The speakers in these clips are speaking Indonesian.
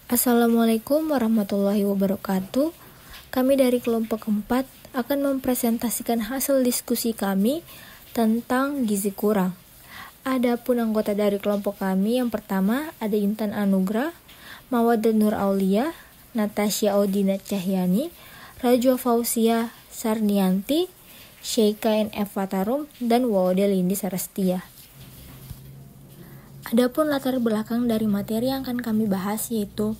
Assalamualaikum warahmatullahi wabarakatuh. Kami dari kelompok 4 akan mempresentasikan hasil diskusi kami tentang gizi kurang. Adapun anggota dari kelompok kami yang pertama ada Intan Anugrah, Mawaddah Nur Aulia, Natasha Audina Cahyani, Rajwa Fauzia Sarnianti, Sheikha N.F. Fatarum, dan Wawode Lindi Sarastia. Adapun latar belakang dari materi yang akan kami bahas yaitu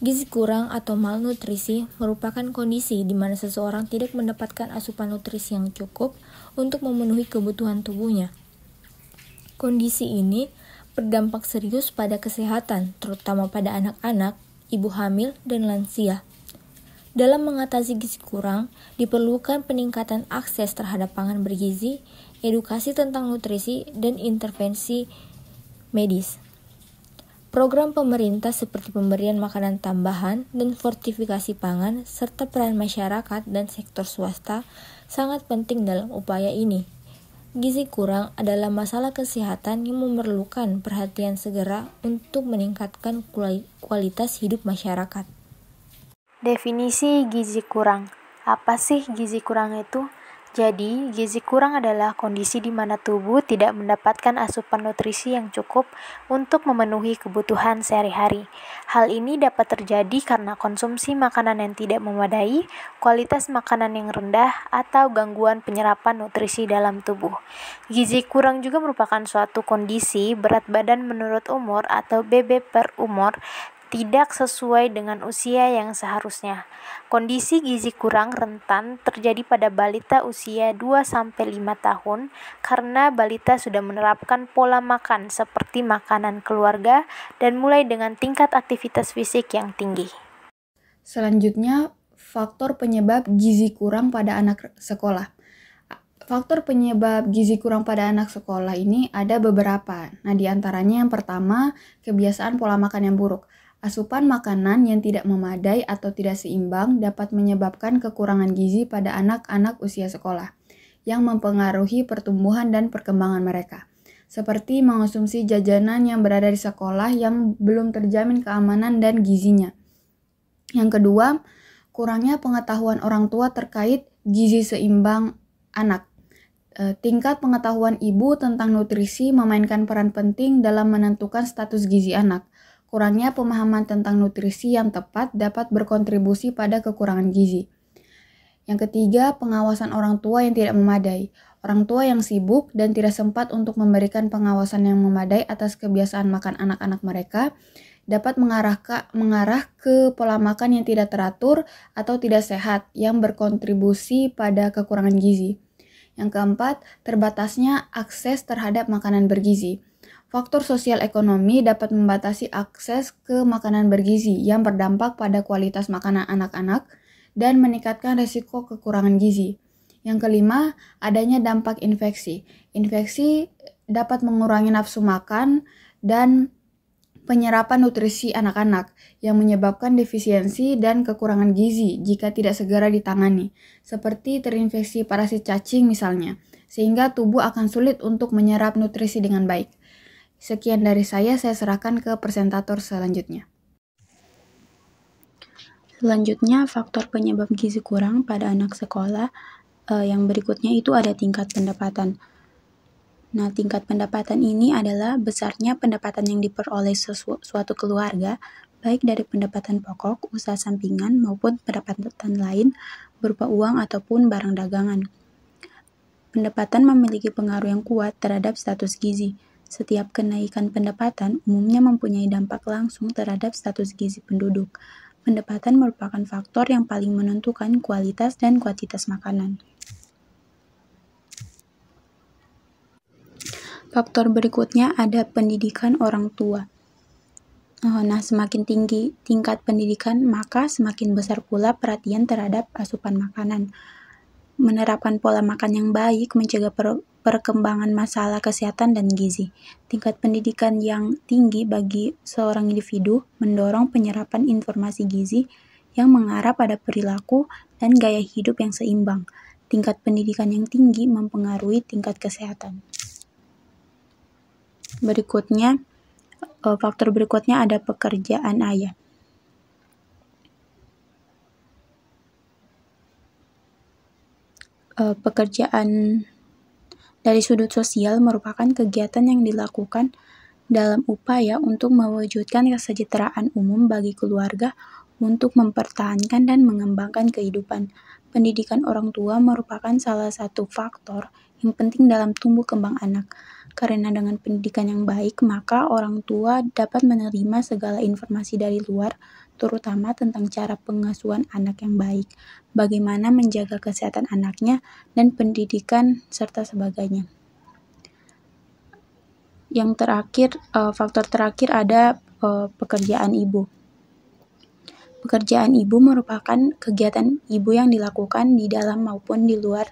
gizi kurang atau malnutrisi merupakan kondisi di mana seseorang tidak mendapatkan asupan nutrisi yang cukup untuk memenuhi kebutuhan tubuhnya. Kondisi ini berdampak serius pada kesehatan, terutama pada anak-anak, ibu hamil, dan lansia. Dalam mengatasi gizi kurang, diperlukan peningkatan akses terhadap pangan bergizi, edukasi tentang nutrisi, dan intervensi medis. Program pemerintah seperti pemberian makanan tambahan dan fortifikasi pangan serta peran masyarakat dan sektor swasta sangat penting dalam upaya ini. Gizi kurang adalah masalah kesehatan yang memerlukan perhatian segera untuk meningkatkan kualitas hidup masyarakat. Definisi gizi kurang. Apa sih gizi kurang itu? Jadi, gizi kurang adalah kondisi di mana tubuh tidak mendapatkan asupan nutrisi yang cukup untuk memenuhi kebutuhan sehari-hari. Hal ini dapat terjadi karena konsumsi makanan yang tidak memadai, kualitas makanan yang rendah, atau gangguan penyerapan nutrisi dalam tubuh. Gizi kurang juga merupakan suatu kondisi berat badan menurut umur atau BB per umur tidak sesuai dengan usia yang seharusnya. Kondisi gizi kurang rentan terjadi pada balita usia 2-5 tahun karena balita sudah menerapkan pola makan seperti makanan keluarga dan mulai dengan tingkat aktivitas fisik yang tinggi. Selanjutnya, faktor penyebab gizi kurang pada anak sekolah. Faktor penyebab gizi kurang pada anak sekolah ini ada beberapa. Nah, di antaranya yang pertama, kebiasaan pola makan yang buruk. Asupan makanan yang tidak memadai atau tidak seimbang dapat menyebabkan kekurangan gizi pada anak-anak usia sekolah, yang mempengaruhi pertumbuhan dan perkembangan mereka, seperti mengonsumsi jajanan yang berada di sekolah yang belum terjamin keamanan dan gizinya. Yang kedua, kurangnya pengetahuan orang tua terkait gizi seimbang anak. Tingkat pengetahuan ibu tentang nutrisi memainkan peran penting dalam menentukan status gizi anak. Kurangnya pemahaman tentang nutrisi yang tepat dapat berkontribusi pada kekurangan gizi. Yang ketiga, pengawasan orang tua yang tidak memadai. Orang tua yang sibuk dan tidak sempat untuk memberikan pengawasan yang memadai atas kebiasaan makan anak-anak mereka dapat mengarah ke pola makan yang tidak teratur atau tidak sehat yang berkontribusi pada kekurangan gizi. Yang keempat, terbatasnya akses terhadap makanan bergizi. Faktor sosial ekonomi dapat membatasi akses ke makanan bergizi yang berdampak pada kualitas makanan anak-anak dan meningkatkan risiko kekurangan gizi. Yang kelima, adanya dampak infeksi. Infeksi dapat mengurangi nafsu makan dan penyerapan nutrisi anak-anak yang menyebabkan defisiensi dan kekurangan gizi jika tidak segera ditangani, seperti terinfeksi parasit cacing misalnya, sehingga tubuh akan sulit untuk menyerap nutrisi dengan baik. Sekian dari saya serahkan ke presentator selanjutnya. Selanjutnya, faktor penyebab gizi kurang pada anak sekolah yang berikutnya itu ada tingkat pendapatan. Nah, tingkat pendapatan ini adalah besarnya pendapatan yang diperoleh suatu keluarga, baik dari pendapatan pokok, usaha sampingan, maupun pendapatan lain berupa uang ataupun barang dagangan. Pendapatan memiliki pengaruh yang kuat terhadap status gizi. Setiap kenaikan pendapatan umumnya mempunyai dampak langsung terhadap status gizi penduduk. Pendapatan merupakan faktor yang paling menentukan kualitas dan kuantitas makanan. Faktor berikutnya ada pendidikan orang tua. Nah, semakin tinggi tingkat pendidikan, maka semakin besar pula perhatian terhadap asupan makanan. Menerapkan pola makan yang baik mencegah perkembangan masalah kesehatan dan gizi. Tingkat pendidikan yang tinggi bagi seorang individu mendorong penyerapan informasi gizi yang mengarah pada perilaku dan gaya hidup yang seimbang. Tingkat pendidikan yang tinggi mempengaruhi tingkat kesehatan. Faktor berikutnya ada pekerjaan ayah. Pekerjaan dari sudut sosial merupakan kegiatan yang dilakukan dalam upaya untuk mewujudkan kesejahteraan umum bagi keluarga untuk mempertahankan dan mengembangkan kehidupan. Pendidikan orang tua merupakan salah satu faktor yang penting dalam tumbuh kembang anak. Karena dengan pendidikan yang baik, maka orang tua dapat menerima segala informasi dari luar, terutama tentang cara pengasuhan anak yang baik, bagaimana menjaga kesehatan anaknya, dan pendidikan, serta sebagainya. Yang terakhir, faktor terakhir ada pekerjaan ibu. Pekerjaan ibu merupakan kegiatan ibu yang dilakukan di dalam maupun di luar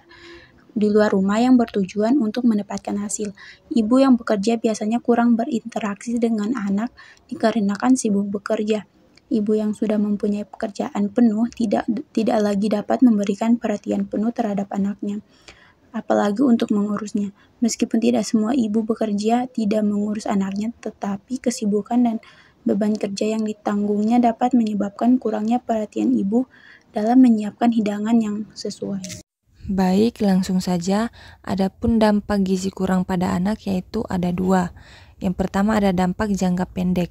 rumah yang bertujuan untuk mendapatkan hasil. Ibu yang bekerja biasanya kurang berinteraksi dengan anak dikarenakan sibuk bekerja. Ibu yang sudah mempunyai pekerjaan penuh tidak lagi dapat memberikan perhatian penuh terhadap anaknya, apalagi untuk mengurusnya. Meskipun tidak semua ibu bekerja tidak mengurus anaknya, tetapi kesibukan dan beban kerja yang ditanggungnya dapat menyebabkan kurangnya perhatian ibu dalam menyiapkan hidangan yang sesuai. Baik, langsung saja. Adapun dampak gizi kurang pada anak yaitu ada 2. Yang pertama ada dampak jangka pendek.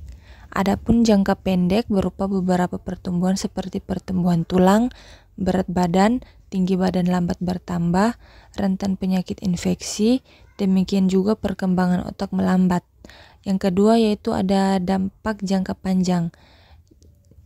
Adapun jangka pendek berupa beberapa pertumbuhan seperti pertumbuhan tulang, berat badan, tinggi badan lambat bertambah, rentan penyakit infeksi, demikian juga perkembangan otak melambat. Yang kedua yaitu ada dampak jangka panjang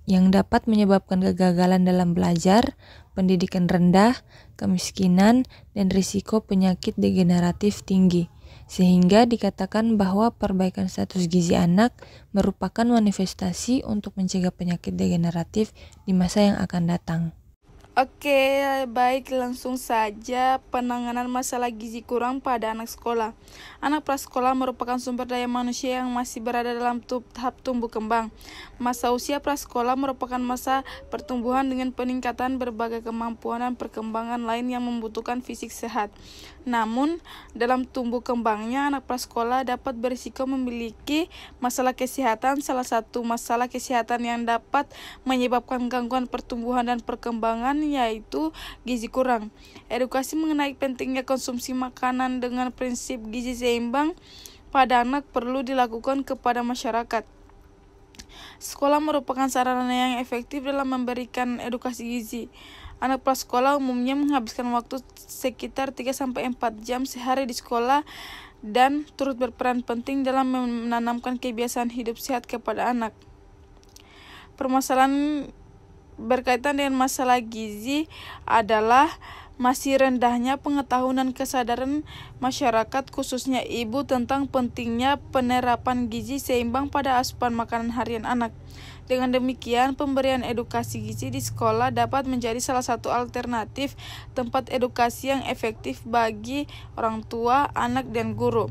yang dapat menyebabkan kegagalan dalam belajar, pendidikan rendah, kemiskinan, dan risiko penyakit degeneratif tinggi. Sehingga dikatakan bahwa perbaikan status gizi anak merupakan manifestasi untuk mencegah penyakit degeneratif di masa yang akan datang. Oke, baik, langsung saja penanganan masalah gizi kurang pada anak sekolah. Anak prasekolah merupakan sumber daya manusia yang masih berada dalam tahap tumbuh kembang. Masa usia prasekolah merupakan masa pertumbuhan dengan peningkatan berbagai kemampuan dan perkembangan lain yang membutuhkan fisik sehat. Namun, dalam tumbuh kembangnya, anak prasekolah dapat berisiko memiliki masalah kesehatan. Salah satu masalah kesehatan yang dapat menyebabkan gangguan pertumbuhan dan perkembangan yaitu gizi kurang. Edukasi mengenai pentingnya konsumsi makanan dengan prinsip gizi seimbang pada anak perlu dilakukan kepada masyarakat. Sekolah merupakan sarana yang efektif dalam memberikan edukasi gizi. Anak prasekolah umumnya menghabiskan waktu sekitar 3-4 jam sehari di sekolah dan turut berperan penting dalam menanamkan kebiasaan hidup sehat kepada anak. Permasalahan berkaitan dengan masalah gizi adalah masih rendahnya pengetahuan dan kesadaran masyarakat khususnya ibu tentang pentingnya penerapan gizi seimbang pada asupan makanan harian anak. Dengan demikian, pemberian edukasi gizi di sekolah dapat menjadi salah satu alternatif tempat edukasi yang efektif bagi orang tua, anak, dan guru.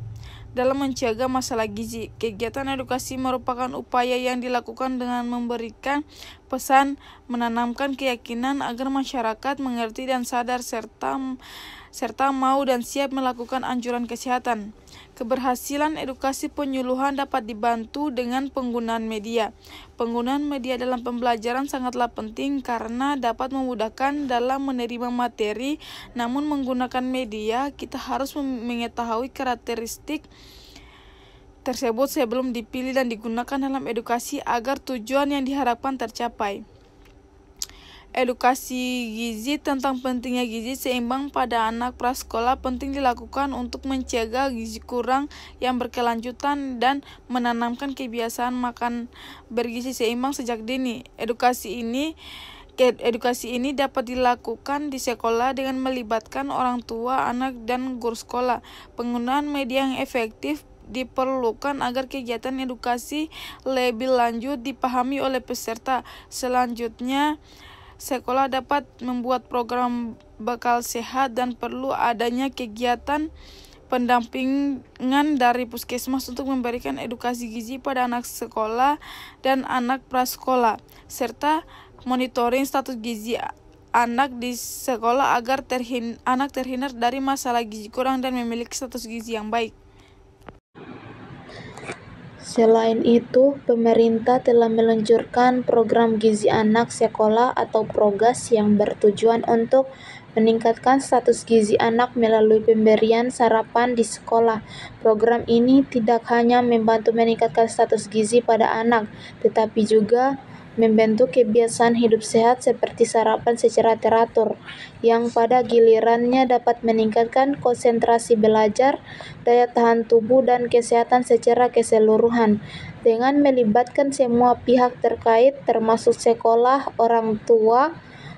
Dalam mencegah masalah gizi, kegiatan edukasi merupakan upaya yang dilakukan dengan memberikan pesan, menanamkan keyakinan agar masyarakat mengerti dan sadar serta mau dan siap melakukan anjuran kesehatan. Keberhasilan edukasi penyuluhan dapat dibantu dengan penggunaan media. Penggunaan media dalam pembelajaran sangatlah penting karena dapat memudahkan dalam menerima materi. Namun menggunakan media, kita harus mengetahui karakteristik tersebut sebelum dipilih dan digunakan dalam edukasi agar tujuan yang diharapkan tercapai. Edukasi gizi tentang pentingnya gizi seimbang pada anak prasekolah penting dilakukan untuk mencegah gizi kurang yang berkelanjutan dan menanamkan kebiasaan makan bergizi seimbang sejak dini. Edukasi ini dapat dilakukan di sekolah dengan melibatkan orang tua, anak, dan guru sekolah. Penggunaan media yang efektif diperlukan agar kegiatan edukasi lebih lanjut dipahami oleh peserta. Selanjutnya, sekolah dapat membuat program bekal sehat dan perlu adanya kegiatan pendampingan dari puskesmas untuk memberikan edukasi gizi pada anak sekolah dan anak prasekolah, serta monitoring status gizi anak di sekolah agar anak terhindar dari masalah gizi kurang dan memiliki status gizi yang baik. Selain itu, pemerintah telah meluncurkan program gizi anak sekolah atau Progas yang bertujuan untuk meningkatkan status gizi anak melalui pemberian sarapan di sekolah. Program ini tidak hanya membantu meningkatkan status gizi pada anak, tetapi juga membentuk kebiasaan hidup sehat seperti sarapan secara teratur, yang pada gilirannya dapat meningkatkan konsentrasi belajar, daya tahan tubuh, dan kesehatan secara keseluruhan. Dengan melibatkan semua pihak terkait termasuk sekolah, orang tua,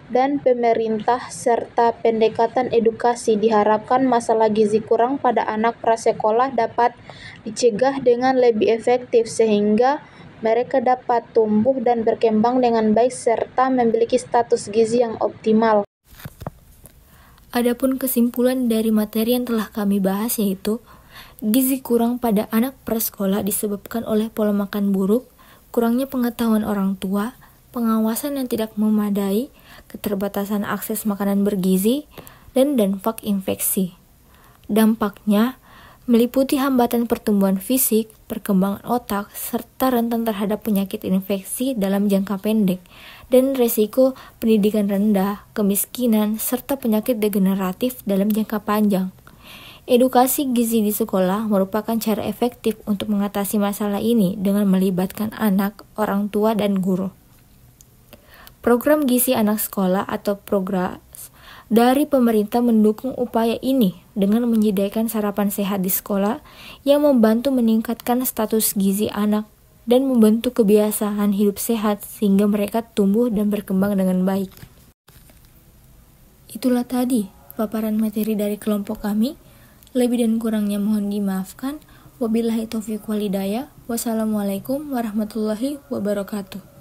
dan pemerintah, serta pendekatan edukasi, diharapkan masalah gizi kurang pada anak prasekolah dapat dicegah dengan lebih efektif sehingga mereka dapat tumbuh dan berkembang dengan baik serta memiliki status gizi yang optimal. Adapun kesimpulan dari materi yang telah kami bahas yaitu gizi kurang pada anak prasekolah disebabkan oleh pola makan buruk, kurangnya pengetahuan orang tua, pengawasan yang tidak memadai, keterbatasan akses makanan bergizi, dan dampak infeksi. Dampaknya meliputi hambatan pertumbuhan fisik, perkembangan otak, serta rentan terhadap penyakit infeksi dalam jangka pendek, dan resiko pendidikan rendah, kemiskinan, serta penyakit degeneratif dalam jangka panjang. Edukasi gizi di sekolah merupakan cara efektif untuk mengatasi masalah ini dengan melibatkan anak, orang tua, dan guru. Program gizi anak sekolah atau Progres dari pemerintah mendukung upaya ini dengan menyediakan sarapan sehat di sekolah yang membantu meningkatkan status gizi anak dan membentuk kebiasaan hidup sehat sehingga mereka tumbuh dan berkembang dengan baik. Itulah tadi paparan materi dari kelompok kami. Lebih dan kurangnya mohon dimaafkan. Wabillahi taufiq wal hidayah. Wassalamualaikum warahmatullahi wabarakatuh.